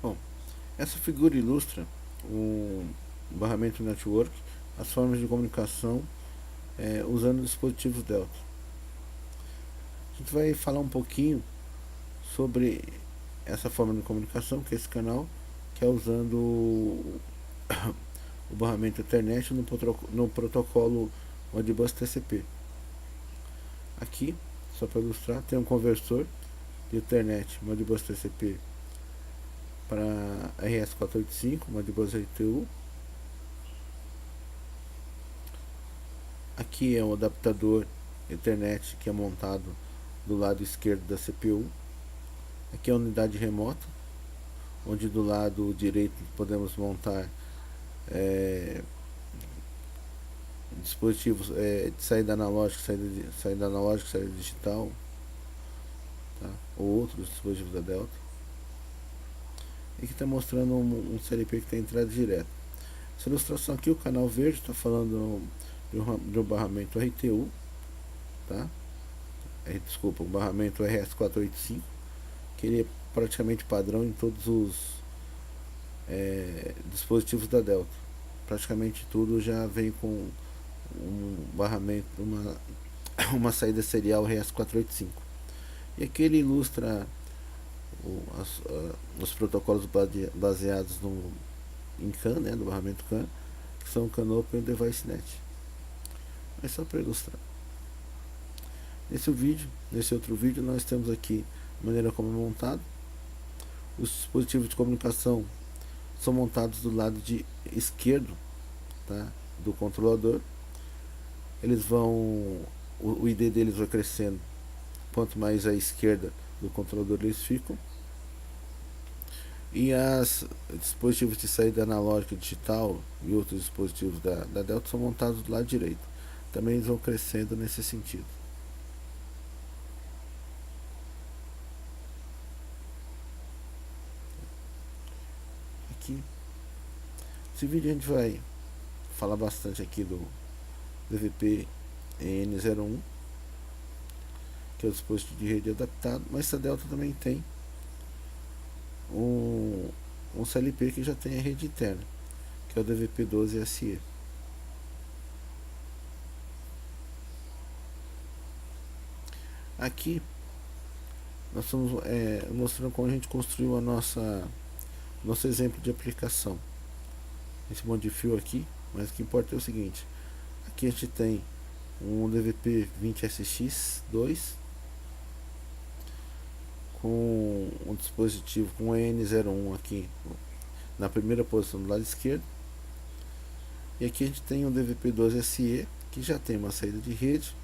Bom, essa figura ilustra o barramento network, as formas de comunicação usando dispositivos Delta. A gente vai falar um pouquinho sobre essa forma de comunicação, que é esse canal, que é usando o barramento Ethernet no protocolo Modbus TCP. Aqui, só para ilustrar, tem um conversor de Ethernet Modbus TCP para RS485, Modbus RTU. Aqui é um adaptador Ethernet que é montado do lado esquerdo da CPU. Aqui é a unidade remota, onde do lado direito podemos montar dispositivos de saída analógica, saída digital, tá? Ou outros dispositivos da Delta. E aqui está mostrando um CLP que tem entrada direta. Essa ilustração aqui, o canal verde está falando de um barramento RTU, tá? Desculpa, um barramento RS485, que ele é praticamente padrão em todos os dispositivos da Delta. Praticamente tudo já vem com um barramento, uma saída serial RS485. E aqui ele ilustra os protocolos baseados em CAN, né, do barramento CAN, que são o CAN Open e o DeviceNet. Mas só para ilustrar. Nesse outro vídeo, nós temos aqui a maneira como é montado. Os dispositivos de comunicação são montados do lado esquerdo, tá, do controlador. Eles vão, o ID deles vai crescendo quanto mais à esquerda do controlador eles ficam. E os dispositivos de saída analógica digital e outros dispositivos da Delta são montados do lado direito. Também eles vão crescendo nesse sentido. Aqui, esse vídeo a gente vai falar bastante aqui do DVP EN01, que é o dispositivo de rede adaptado, mas essa Delta também tem um CLP que já tem a rede interna, que é o DVP12SE. Aqui nós estamos mostrando como a gente construiu nosso exemplo de aplicação. Esse monte de fio aqui, mas o que importa é o seguinte: aqui a gente tem um DVP20SX2 com um dispositivo com EN01 aqui na primeira posição do lado esquerdo, e aqui a gente tem um DVP12SE que já tem uma saída de rede,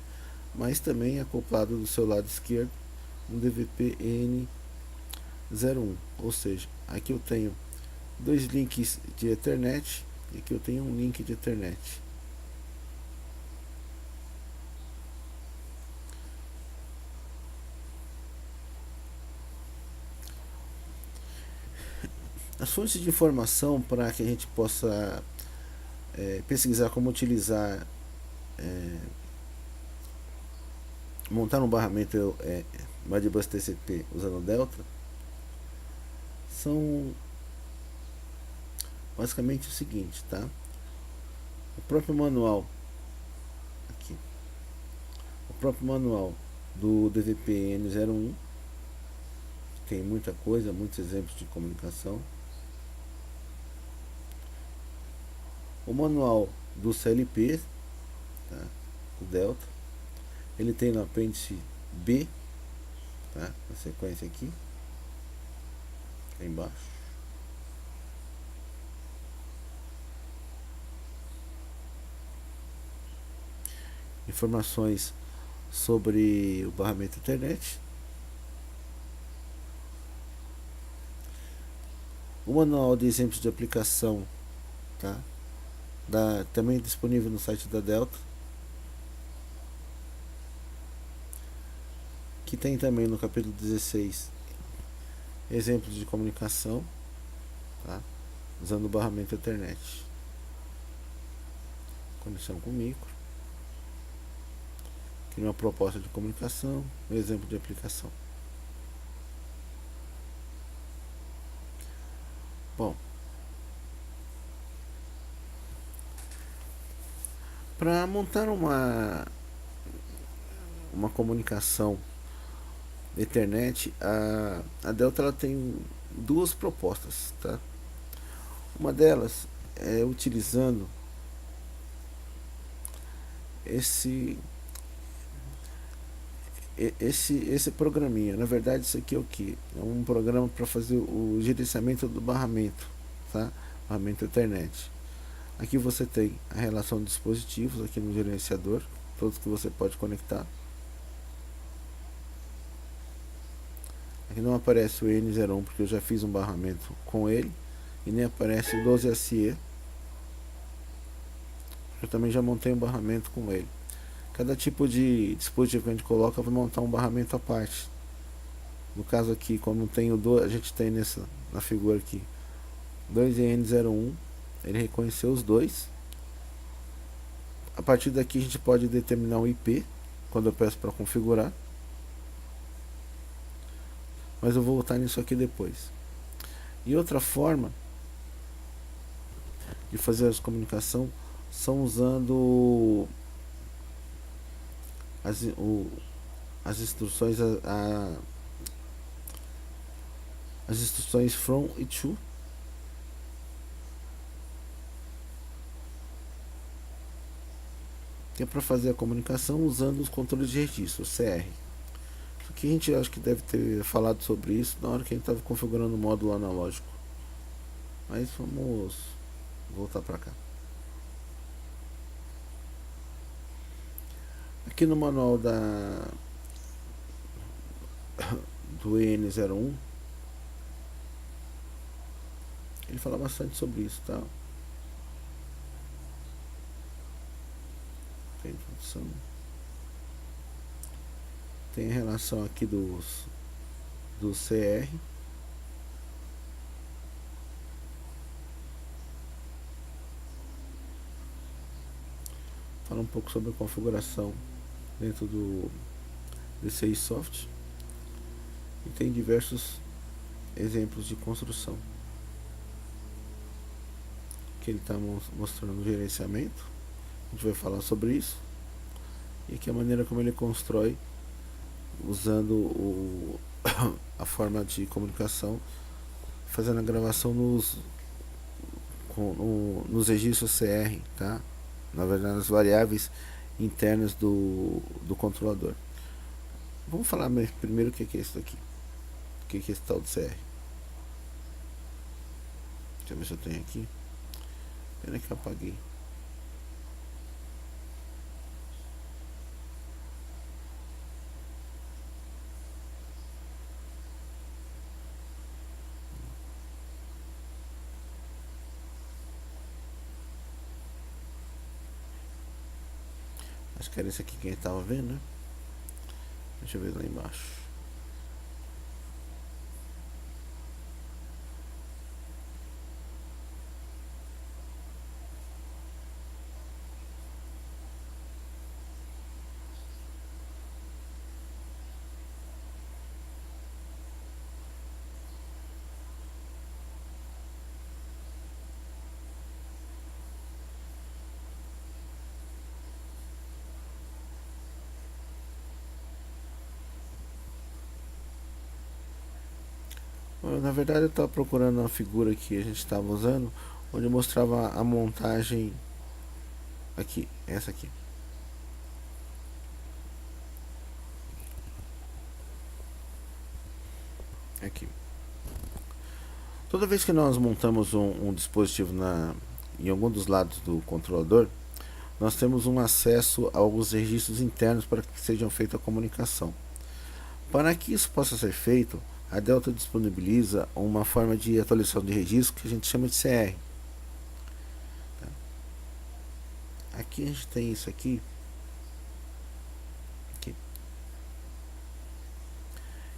mas também acoplado do seu lado esquerdo um DVP-N01, ou seja, aqui eu tenho dois links de Ethernet e aqui eu tenho um link de Ethernet. As fontes de informação para que a gente possa pesquisar como utilizar, montar um barramento Modbus TCP usando Delta, são basicamente o seguinte, tá? O próprio manual aqui, o próprio manual do DVP-N01 tem muita coisa, muitos exemplos de comunicação. O manual do CLP, tá? O Delta, ele tem no apêndice B, tá? Na sequência aqui embaixo. Informações sobre o barramento Ethernet. O manual de exemplos de aplicação, tá? Também disponível no site da Delta, que tem também no capítulo 16 exemplos de comunicação, tá? Usando o barramento Ethernet, conexão com micro, que é uma proposta de comunicação, um exemplo de aplicação. Bom, para montar uma comunicação Ethernet, a Delta ela tem duas propostas, tá? Uma delas é utilizando esse esse programinha. Na verdade, isso aqui é o que? É um programa para fazer o gerenciamento do barramento, tá? Barramento Ethernet. Aqui você tem a relação de dispositivos aqui no gerenciador, todos que você pode conectar. Aqui não aparece o N01 porque eu já fiz um barramento com ele, e nem aparece o 12SE. Eu também já montei um barramento com ele. Cada tipo de dispositivo que a gente coloca vai montar um barramento à parte. No caso aqui, como tem a gente tem na figura aqui 2N01, ele reconheceu os dois. A partir daqui a gente pode determinar um IP quando eu peço para configurar, mas eu vou voltar nisso aqui depois. E outra forma de fazer essa comunicação são usando as instruções as instruções from e to, que é para fazer a comunicação usando os controles de registro, CR. Isso aqui a gente acho que deve ter falado sobre isso na hora que a gente estava configurando o módulo analógico, mas vamos voltar para cá. Aqui no manual do EN01 ele fala bastante sobre isso, tá? Tem introdução. Tem a relação aqui do CR. Fala um pouco sobre a configuração dentro do DCI Soft. E tem diversos exemplos de construção que ele está mostrando o gerenciamento. A gente vai falar sobre isso. E aqui a maneira como ele constrói usando a forma de comunicação, fazendo a gravação nos registros CR, tá? Na verdade, nas variáveis internas do controlador. Vamos falar primeiro o que é isso aqui. O que é esse tal do CR? Deixa eu ver se eu tenho aqui. Pena que eu apaguei. Acho que era esse aqui que a gente estava vendo, né? Deixa eu ver lá embaixo. Na verdade eu estava procurando uma figura que a gente estava usando, onde mostrava a montagem aqui, essa aqui. Aqui. Toda vez que nós montamos um dispositivo em algum dos lados do controlador, nós temos um acesso aos registros internos para que sejam feita a comunicação. Para que isso possa ser feito, a Delta disponibiliza uma forma de atualização de registro que a gente chama de CR. Aqui a gente tem isso aqui.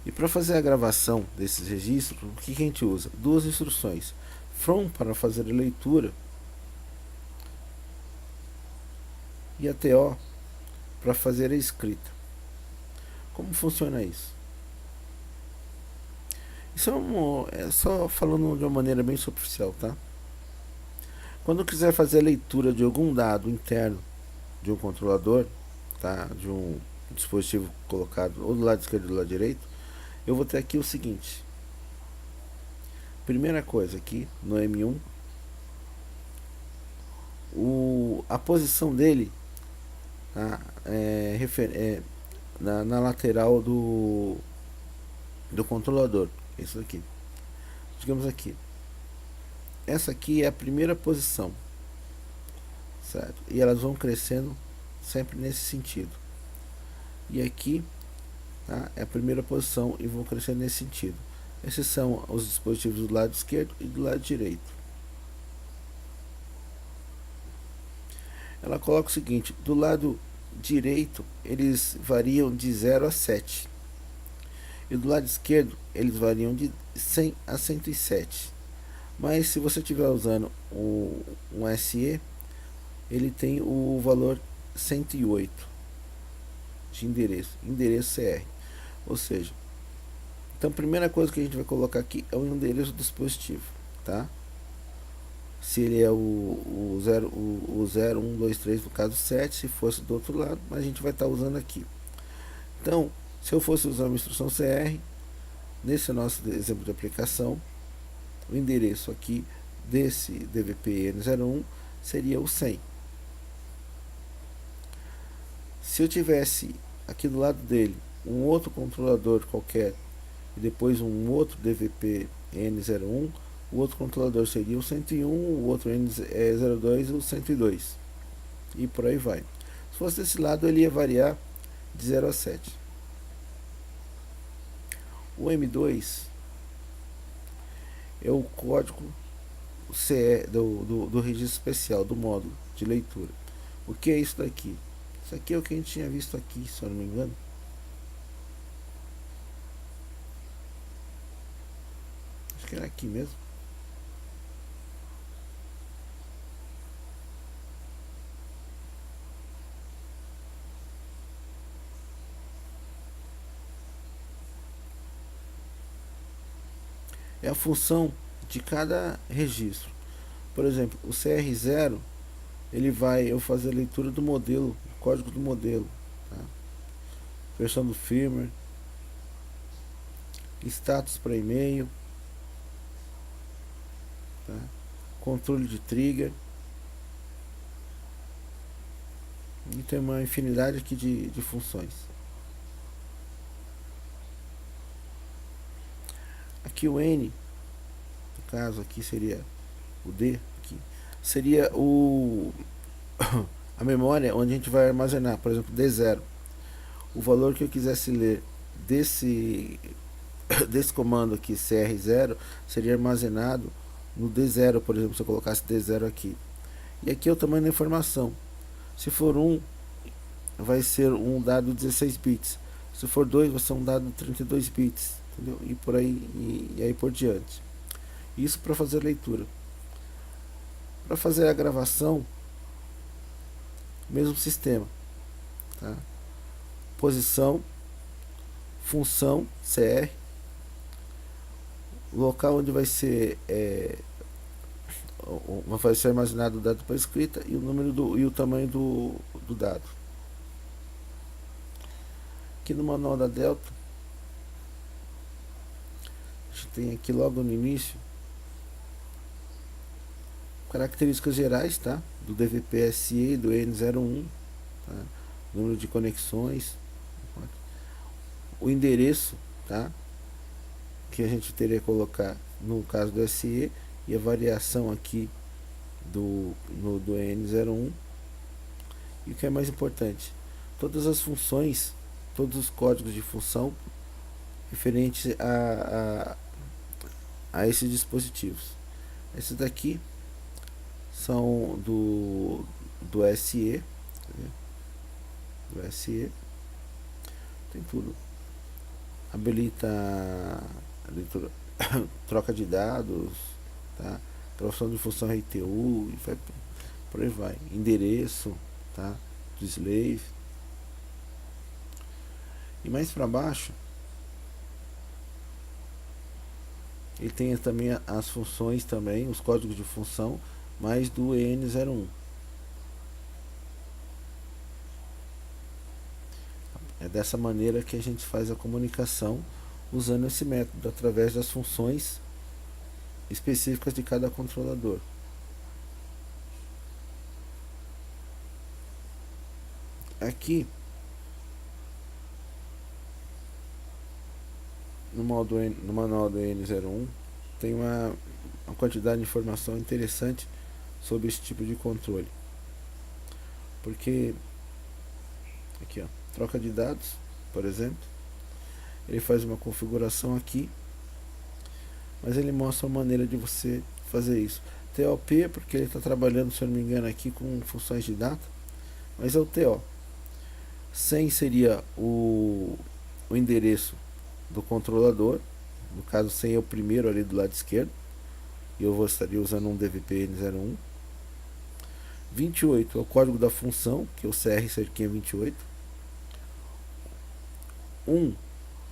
E para fazer a gravação desses registros, o que a gente usa? Duas instruções. From para fazer a leitura e a TO para fazer a escrita. Como funciona isso? Isso é só falando de uma maneira bem superficial, tá? Quando eu quiser fazer a leitura de algum dado interno de um controlador, tá? De um dispositivo colocado ou do lado esquerdo ou do lado direito, eu vou ter aqui o seguinte. Primeira coisa aqui no M1, a posição dele, tá? Na lateral do controlador. Isso aqui. Digamos aqui. Essa aqui é a primeira posição, certo? E elas vão crescendo sempre nesse sentido. E aqui, tá, é a primeira posição e vão crescendo nesse sentido. Esses são os dispositivos do lado esquerdo e do lado direito. Ela coloca o seguinte: do lado direito eles variam de 0 a 7 e do lado esquerdo eles variam de 100 a 107. Mas se você estiver usando um SE, ele tem o valor 108 de endereço CR. Ou seja, então a primeira coisa que a gente vai colocar aqui é o endereço do dispositivo, tá? Se ele é o 0, 1, 2, 3, no caso 7, se fosse do outro lado, mas a gente vai estar usando aqui. Então, se eu fosse usar uma instrução CR, nesse nosso exemplo de aplicação, o endereço aqui desse DVP N01 seria o 100. Se eu tivesse aqui do lado dele um outro controlador qualquer e depois um outro DVP N01, o outro controlador seria o 101, o outro N02 e o 102. E por aí vai. Se fosse desse lado, ele ia variar de 0 a 7. O M2 é o código CE do registro especial, do módulo de leitura. O que é isso daqui? Isso aqui é o que a gente tinha visto aqui, se eu não me engano. Acho que era aqui mesmo. É a função de cada registro. Por exemplo, o CR0, ele vai eu fazer a leitura do modelo, do código do modelo, tá? Versão do firmware, status para e-mail, tá? Controle de trigger, e tem uma infinidade aqui de funções. Aqui o N, no caso aqui seria o D, aqui, seria a memória onde a gente vai armazenar, por exemplo, D0. O valor que eu quisesse ler desse comando aqui, CR0, seria armazenado no D0, por exemplo, se eu colocasse D0 aqui. E aqui é o tamanho da informação. Se for 1, vai ser um dado 16 bits. Se for 2, vai ser um dado 32 bits. Entendeu? E por aí, e aí por diante. Isso para fazer a leitura. Para fazer a gravação, mesmo sistema. Tá? Posição, função, CR, local onde vai ser armazenado o dado para escrita e o número e o tamanho do dado. Aqui no manual da Delta, a gente tem aqui logo no início características gerais, tá? Do DVP-SE e do N01, tá? Número de conexões, o endereço, tá? Que a gente teria que colocar no caso do SE e a variação aqui do N01. E o que é mais importante, todas as funções, todos os códigos de função referentes a esses dispositivos. Esses daqui são do SE, do SE, tem tudo. Habilita a leitura, troca de dados, tá? Gravação de função RTU, e vai, por aí vai. Endereço, tá? Do slave. E mais para baixo ele tem também as funções também, os códigos de função, mais do EN01. É dessa maneira que a gente faz a comunicação usando esse método, através das funções específicas de cada controlador. Aqui no manual do EN01 tem uma quantidade de informação interessante sobre esse tipo de controle. Porque aqui, ó, troca de dados, por exemplo, ele faz uma configuração aqui, mas ele mostra uma maneira de você fazer isso. TOP, porque ele está trabalhando, se eu não me engano, aqui com funções de data, mas é o TO. 100 seria o endereço do controlador, no caso 100 é o primeiro ali do lado esquerdo, e eu estaria usando um DVP-N01. 28 é o código da função, que é o CR cerquinha 28. 1,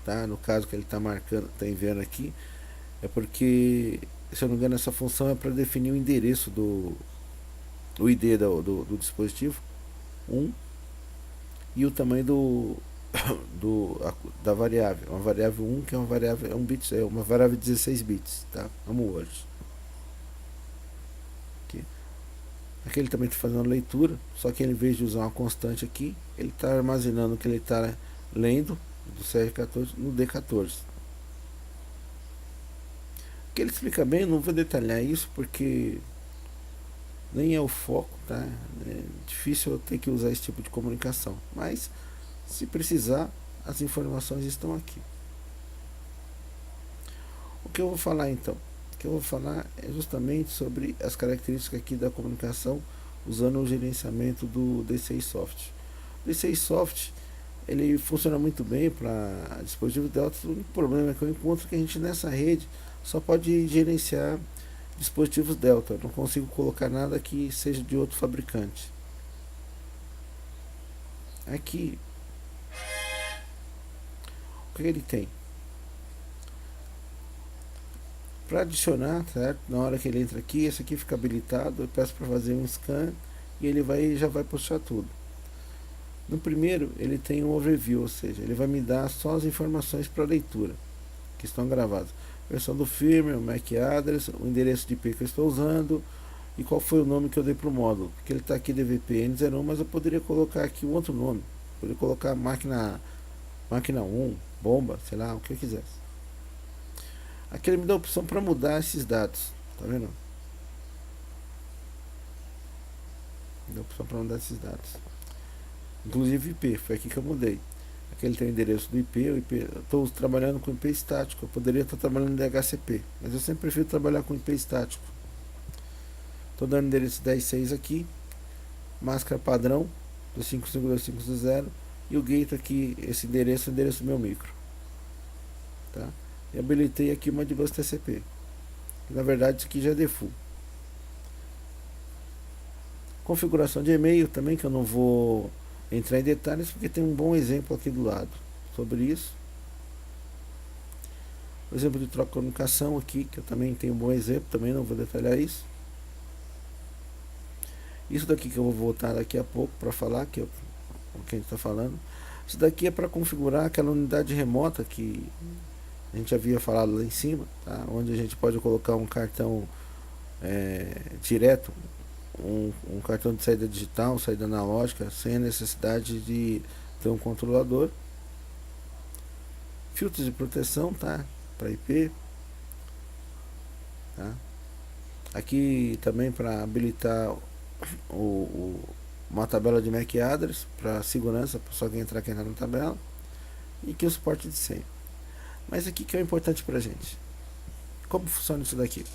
tá? No caso que ele está marcando, está enviando aqui, é porque, se eu não me engano, essa função é para definir o endereço o ID do dispositivo. 1 e o tamanho da variável, uma variável 1, que é uma variável, é uma variável de 16 bits, tá? Vamos hoje. Aqui ele também está fazendo a leitura, só que em vez de usar uma constante aqui, ele está armazenando o que ele está lendo do CR14 no D14. O que ele explica bem, eu não vou detalhar isso porque nem é o foco, tá? É difícil eu ter que usar esse tipo de comunicação, mas se precisar, as informações estão aqui. O que eu vou falar então? O que eu vou falar é justamente sobre as características aqui da comunicação usando o gerenciamento do D6Soft. O D6Soft ele funciona muito bem para dispositivos Delta. O único problema que eu encontro é que a gente nessa rede só pode gerenciar dispositivos Delta. Eu não consigo colocar nada que seja de outro fabricante. Aqui, o que ele tem? Para adicionar, certo? Na hora que ele entra aqui, esse aqui fica habilitado, eu peço para fazer um scan e ele já vai puxar tudo. No primeiro, ele tem um overview, ou seja, ele vai me dar só as informações para leitura que estão gravadas. Versão do firmware, o MAC address, o endereço de IP que eu estou usando e qual foi o nome que eu dei para o módulo. Porque ele está aqui DVP-N01, mas eu poderia colocar aqui um outro nome. Poderia colocar máquina 1, bomba, sei lá, o que eu quisesse. Aqui ele me dá a opção para mudar esses dados, tá vendo? Me dá a opção para mudar esses dados. Inclusive IP, foi aqui que eu mudei. Aqui ele tem o endereço do IP, estou trabalhando com IP estático, eu poderia estar trabalhando de HCP, mas eu sempre prefiro trabalhar com IP estático. Estou dando o endereço 10.6 aqui, máscara padrão do 55250 e o gate aqui, esse endereço é o endereço do meu micro. Tá? E habilitei aqui uma de bus TCP. Na verdade isso aqui já é default. Configuração de e-mail também, que eu não vou entrar em detalhes porque tem um bom exemplo aqui do lado sobre isso. O exemplo de troca de comunicação aqui, que eu também tenho um bom exemplo, também não vou detalhar isso. Isso daqui que eu vou voltar daqui a pouco para falar, que é o que a gente está falando. Isso daqui é para configurar aquela unidade remota que a gente havia falado lá em cima, tá? Onde a gente pode colocar um cartão direto, um cartão de saída digital, saída analógica, sem a necessidade de ter um controlador. Filtros de proteção, tá? Para IP, tá? Aqui também para habilitar uma tabela de MAC address para segurança, para só quem entrar na tabela, e aqui o suporte de senha. Mas aqui que é o importante pra gente. Como funciona isso daqui?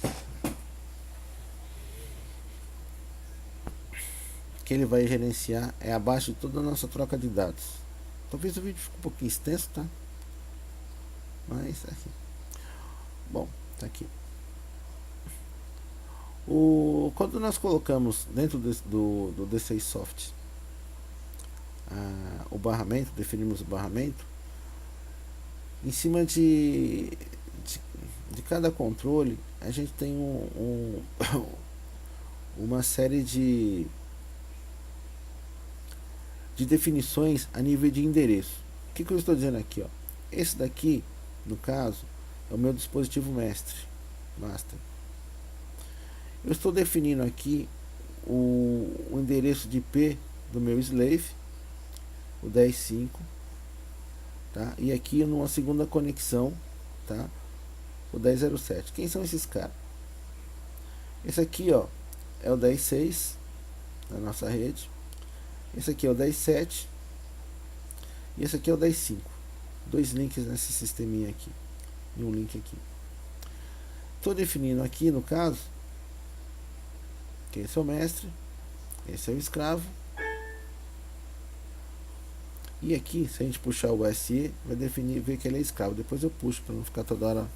Que ele vai gerenciar é abaixo de toda a nossa troca de dados. Talvez o vídeo fique um pouquinho extenso, tá? Mas aqui. Bom, tá aqui. Quando nós colocamos dentro do D6Soft o barramento, definimos o barramento em cima de de cada controle a gente tem uma série de definições a nível de endereço. O que eu estou dizendo aqui? Ó? Esse daqui, no caso, é o meu dispositivo master. Eu estou definindo aqui o endereço de IP do meu slave, o 10.5, tá? E aqui numa segunda conexão, tá? O 10.0.7. Quem são esses caras? Esse aqui, ó, é o 10.6 da nossa rede. Esse aqui é o 10.7 e esse aqui é o 10.5. Dois links nesse sisteminha aqui e um link aqui. Estou definindo aqui, no caso, que esse é o mestre, esse é o escravo. E aqui, se a gente puxar o SE, vai definir, ver que ele é escravo. Depois eu puxo para não ficar toda hora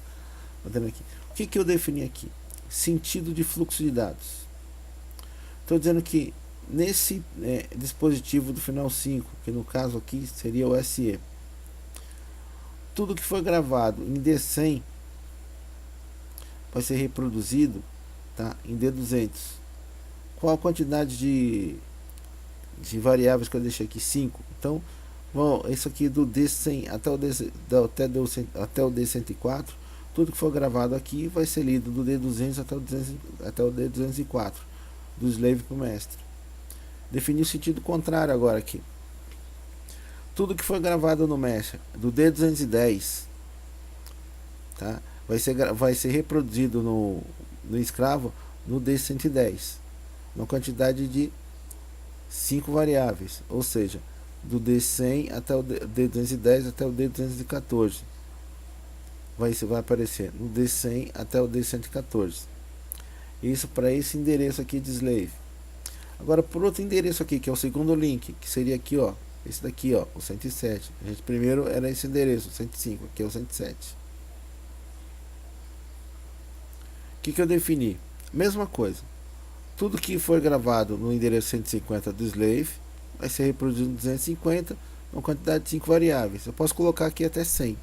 batendo aqui. O que eu defini aqui? Sentido de fluxo de dados. Estou dizendo que nesse dispositivo do final 5, que no caso aqui seria o SE, tudo que foi gravado em D100 vai ser reproduzido, tá, em D200. Qual a quantidade de variáveis que eu deixei aqui? 5. Então, bom, isso aqui do D100 até o D104, tudo que for gravado aqui vai ser lido do D200 até o D204, do slave para o mestre. Definir o sentido contrário agora aqui. Tudo que foi gravado no mestre, do D210, tá, vai ser reproduzido no escravo no D110, uma quantidade de 5 variáveis, ou seja, do D100 até o D210 até o D214. Vai aparecer no D100 até o D114. Isso para esse endereço aqui de slave. Agora, por outro endereço aqui, que é o segundo link, que seria aqui, ó, esse daqui, ó, o 107. A gente primeiro era esse endereço, o 105, aqui é o 107. O que eu defini? Mesma coisa. Tudo que for gravado no endereço 150 do slave vai ser reproduzido no 250, uma quantidade de 5 variáveis. Eu posso colocar aqui até 100.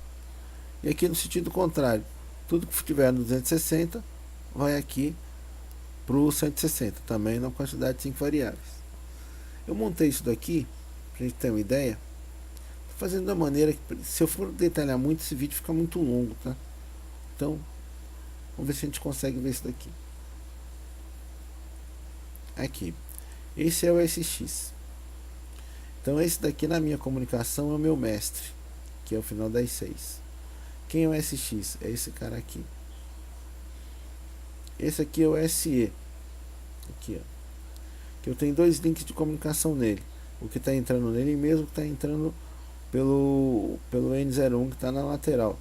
E aqui no sentido contrário, tudo que estiver no 260 vai aqui para o 160, também na quantidade de 5 variáveis. Eu montei isso daqui, para a gente ter uma ideia, fazendo da maneira que, se eu for detalhar muito, esse vídeo fica muito longo, tá? Então, vamos ver se a gente consegue ver isso daqui. Aqui, esse é o SX. Então esse daqui na minha comunicação é o meu mestre, que é o final das 6. Quem é o SX? É esse cara aqui. Esse aqui é o SE, aqui, ó, que eu tenho dois links de comunicação nele. O que está entrando nele mesmo que está entrando pelo N01 que está na lateral,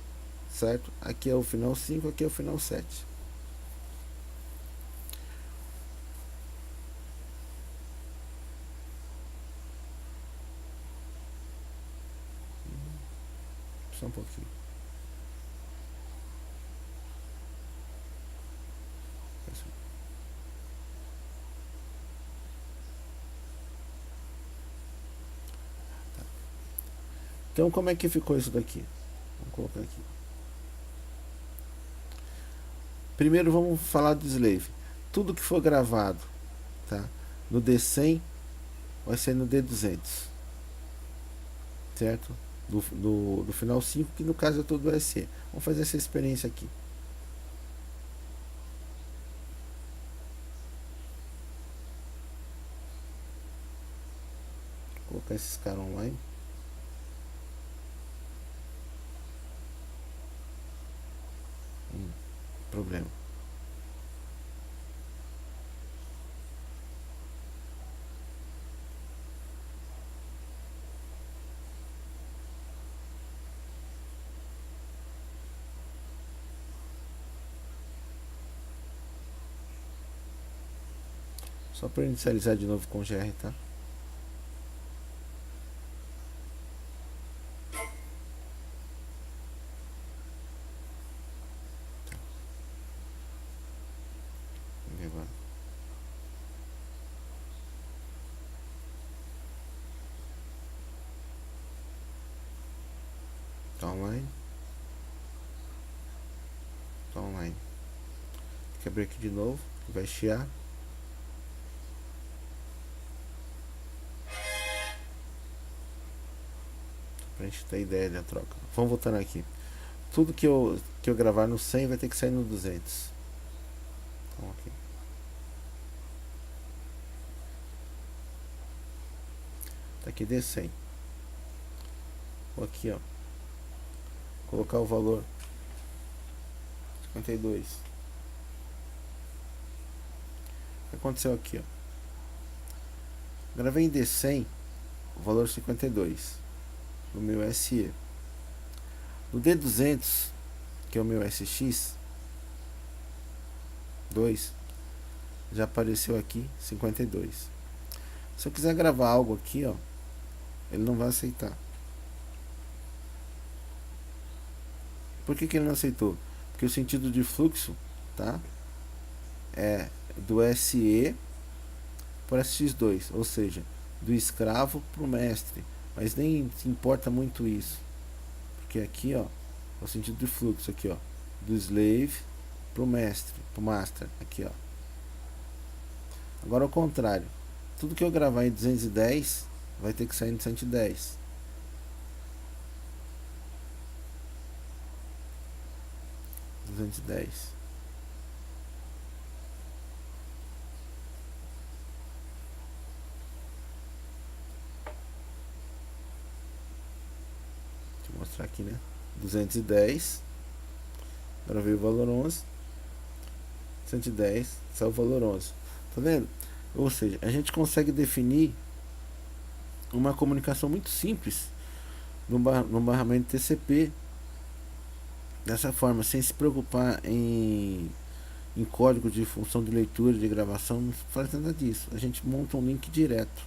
certo? Aqui é o final 5, aqui é o final 7. Só um pouquinho. Então como é que ficou isso daqui? Vamos colocar aqui. Primeiro vamos falar do slave. Tudo que for gravado, tá, no D100 vai ser no D200, certo? Do final 5, que no caso é todo o SE. Vamos fazer essa experiência aqui. Vou colocar esses caras online. Problema. Só para inicializar de novo com o GR, tá? Vamos ver agora. Tá online. Tá online. Tem que abrir aqui de novo, que vai chiar. Pra gente ter ideia da troca. Vamos voltando aqui. Tudo que eu gravar no 100 vai ter que sair no 200. Então aqui. Tá aqui D100. Vou aqui, ó. Colocar o valor 52. O que aconteceu aqui, ó? Gravei em D100 o valor 52 no meu SE. No D200, que é o meu SX2, já apareceu aqui 52. Se eu quiser gravar algo aqui, ó, ele não vai aceitar. Por que ele não aceitou? Porque o sentido de fluxo, tá, é do SE para SX2, ou seja, do escravo para o mestre. Mas nem importa muito isso, porque aqui, ó, é o sentido de fluxo aqui, ó, do slave para o mestre, para o master, aqui, ó. Agora ao contrário, tudo que eu gravar em 210 vai ter que sair em 110. Deixa eu mostrar aqui, né? 210. Agora veio o valor 11. 110, saiu o valor 11. Tá vendo? Ou seja, a gente consegue definir uma comunicação muito simples no barramento TCP dessa forma, sem se preocupar em código de função de leitura, de gravação, não faz nada disso. A gente monta um link direto,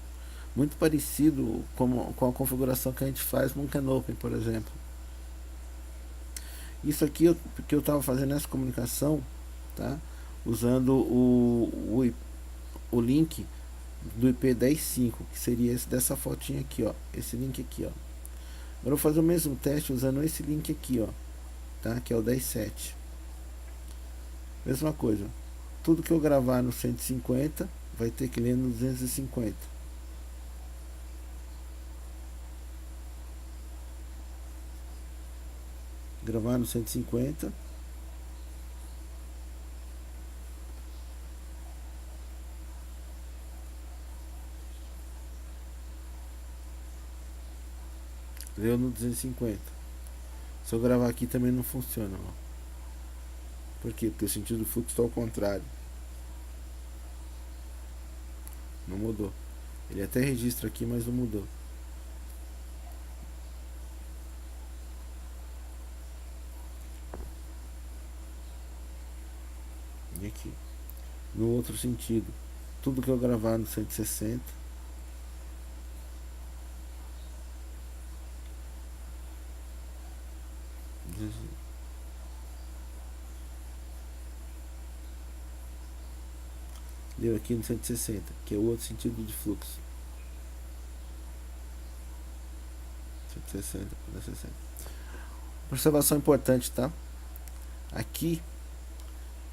muito parecido com a configuração que a gente faz no CanOpen, por exemplo. Isso aqui que eu estava fazendo essa comunicação, tá? Usando o link do IP 10.5, que seria esse dessa fotinha aqui, ó, esse link aqui, ó. Agora eu vou fazer o mesmo teste usando esse link aqui, ó, tá? Que é o 10.7. Mesma coisa. Tudo que eu gravar no 150 vai ter que ler no 250. Gravar no 150. Leu no 250. Se eu gravar aqui também não funciona, ó. Por quê? Porque o sentido do fluxo está ao contrário. Não mudou. Ele até registra aqui, mas não mudou. E aqui. No outro sentido. Tudo que eu gravar no 160. Deu aqui no 160, que é o outro sentido de fluxo. 160, 160. Observação importante, tá? Aqui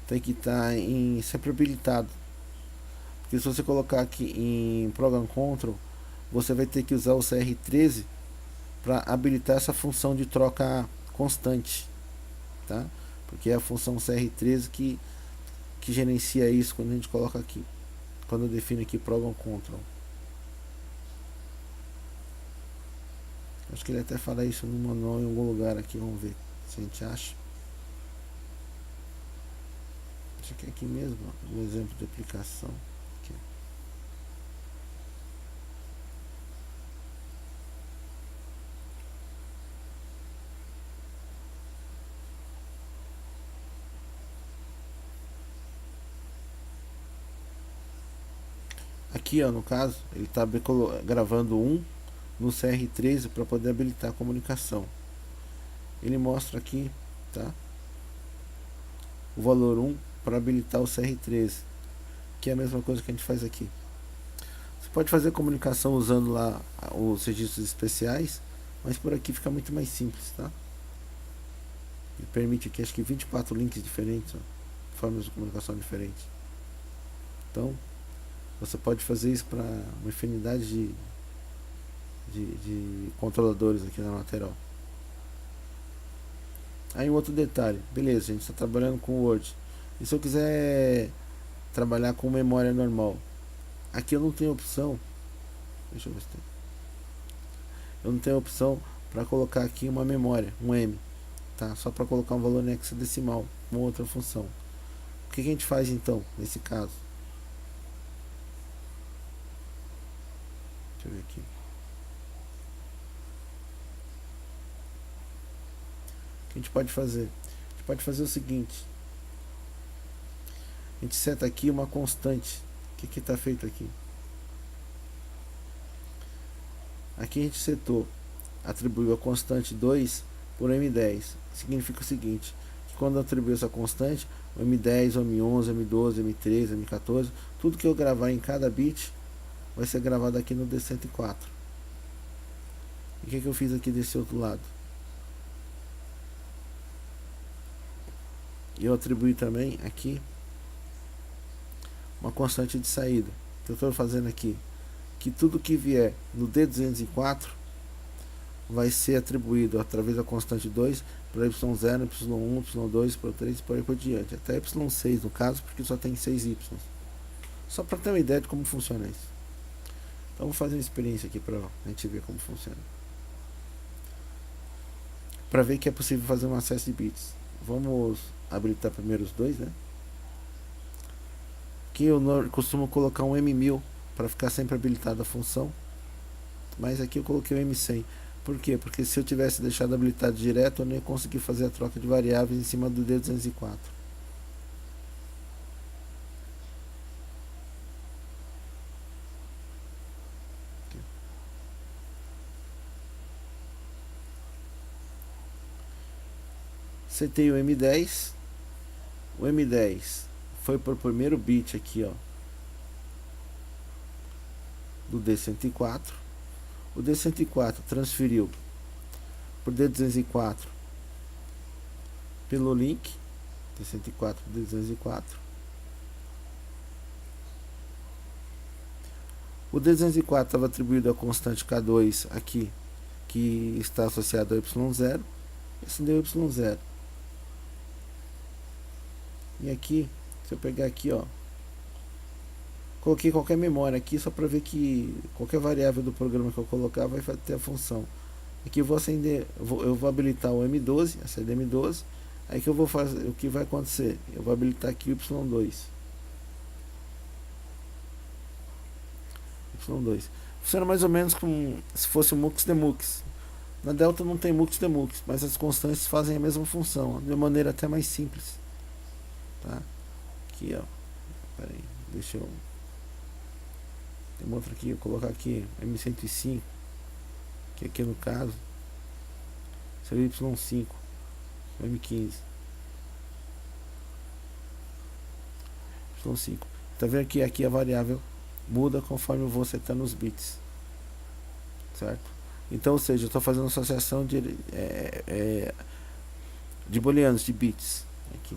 tem que estar em sempre habilitado. Porque se você colocar aqui em Program Control, você vai ter que usar o CR13 para habilitar essa função de troca constante, tá? Porque é a função CR13 que gerencia isso quando a gente coloca aqui, quando eu defino aqui Program Control. Acho que ele até fala isso no manual em algum lugar aqui, vamos ver se a gente acha. Isso aqui é aqui mesmo, ó, um exemplo de aplicação. Aqui. Aqui, ó, no caso, ele está gravando no CR13 para poder habilitar a comunicação. Ele mostra aqui, tá? O valor 1 para habilitar o CR13, que é a mesma coisa que a gente faz aqui. Você pode fazer comunicação usando lá os registros especiais, mas por aqui fica muito mais simples, tá? Ele permite aqui, acho que 24 links diferentes, ó. formas de comunicação diferentes. Então, você pode fazer isso para uma infinidade de controladores aqui na lateral. Aí um outro detalhe, beleza, a gente está trabalhando com Word. E se eu quiser trabalhar com memória normal? Aqui eu não tenho opção. Deixa eu ver se tem. Eu não tenho opção para colocar aqui uma memória, um M, tá? Só para colocar um valor em hexadecimal, uma outra função. O que a gente faz então, nesse caso? Deixa eu ver aqui. O que a gente pode fazer? A gente pode fazer o seguinte. A gente seta aqui uma constante. O que está feito aqui? Aqui a gente setou, atribuiu a constante 2 por M10. Significa o seguinte, que quando eu atribuir essa constante, o M10, o M11, o M12, o M13, o M14, tudo que eu gravar em cada bit vai ser gravado aqui no D104. E o que eu fiz aqui desse outro lado? Eu atribuí também aqui uma constante de saída. O que eu estou fazendo aqui? Que tudo que vier no D204 vai ser atribuído através da constante 2 para Y0, Y1, Y2, Y3 e por aí por diante. Até Y6 no caso, porque só tem 6 Y. Só para ter uma ideia de como funciona isso. Então vou fazer uma experiência aqui para a gente ver como funciona. Para ver que é possível fazer um acesso de bits. Vamos habilitar primeiro os dois, né? Aqui eu costumo colocar um M1000 para ficar sempre habilitada a função, mas aqui eu coloquei o M100. Por quê? Porque se eu tivesse deixado habilitado direto, eu não ia conseguir fazer a troca de variáveis em cima do D204. Setei o M10. O M10 foi para o primeiro bit aqui, ó, do D104. O D104 transferiu por D204 pelo link D104 para D204. O D204 estava atribuído a constante K2 aqui, que está associado ao Y0. Esse deu Y0. E aqui, se eu pegar aqui, ó, coloquei qualquer memória aqui só para ver que qualquer variável do programa que eu colocar vai ter a função. Aqui eu vou acender, eu vou habilitar o M12, acender M12. Aí que eu vou fazer, o que vai acontecer? Eu vou habilitar aqui o Y2. Y2. Funciona mais ou menos como se fosse o MUX demux. Na Delta não tem MUX demux, mas as constantes fazem a mesma função, de uma maneira até mais simples. Tá? Aqui, ó. Pera aí, deixa eu. Tem uma outra aqui, eu vou colocar aqui M105, que aqui no caso seria Y5, M15. Y5. Tá vendo que aqui a variável muda conforme eu vou setando os bits. Certo? Então, ou seja, eu estou fazendo associação de booleanos, de bits. Aqui.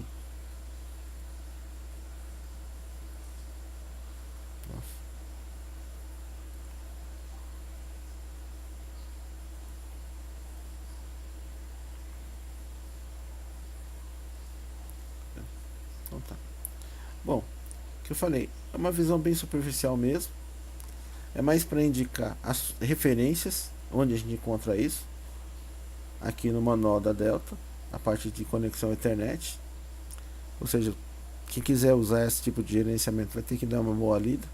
Então tá. Bom, o que eu falei, é uma visão bem superficial mesmo. É mais para indicar as referências, onde a gente encontra isso. Aqui no manual da Delta, a parte de conexão Ethernet. Ou seja, quem quiser usar esse tipo de gerenciamento vai ter que dar uma boa lida.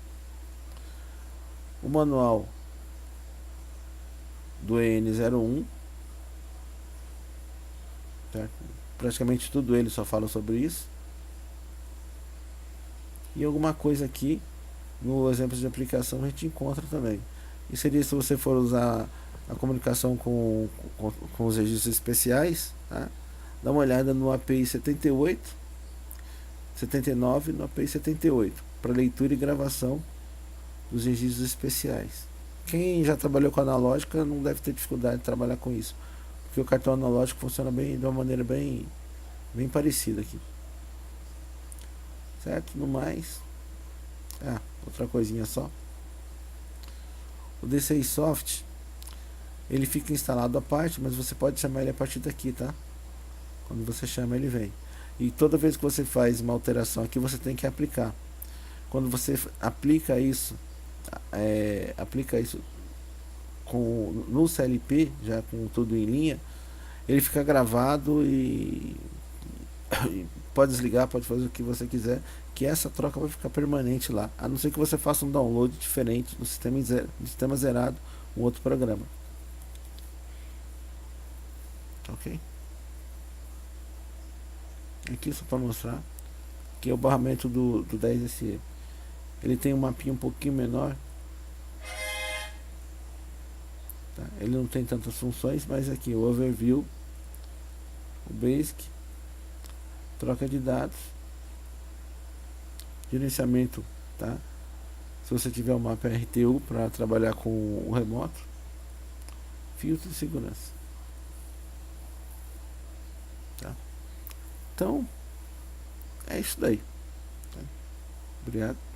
O manual do EN01, certo? Praticamente tudo ele só fala sobre isso. E alguma coisa aqui no exemplo de aplicação a gente encontra também. E seria se você for usar a comunicação com os registros especiais, tá? Dá uma olhada no API 78, 79, no API 78 para leitura e gravação dos registros especiais. Quem já trabalhou com analógica não deve ter dificuldade de trabalhar com isso, porque o cartão analógico funciona bem, de uma maneira bem parecida aqui. certo? No mais, outra coisinha só. O D6 Soft, ele fica instalado à parte, mas você pode chamar ele a partir daqui, tá? Quando você chama, ele vem. E toda vez que você faz uma alteração aqui, você tem que aplicar. Quando você aplica isso no CLP, já com tudo em linha, ele fica gravado e pode desligar, pode fazer o que você quiser, que essa troca vai ficar permanente lá, a não ser que você faça um download diferente do sistema zerado, um outro programa. Ok? Aqui só para mostrar que é o barramento do 10SE. Ele tem um mapinha um pouquinho menor, tá? Ele não tem tantas funções, mas aqui o overview, o basic, troca de dados, gerenciamento, tá? Se você tiver um mapa RTU para trabalhar com o remoto, filtro de segurança, tá? Então é isso daí, tá? Obrigado.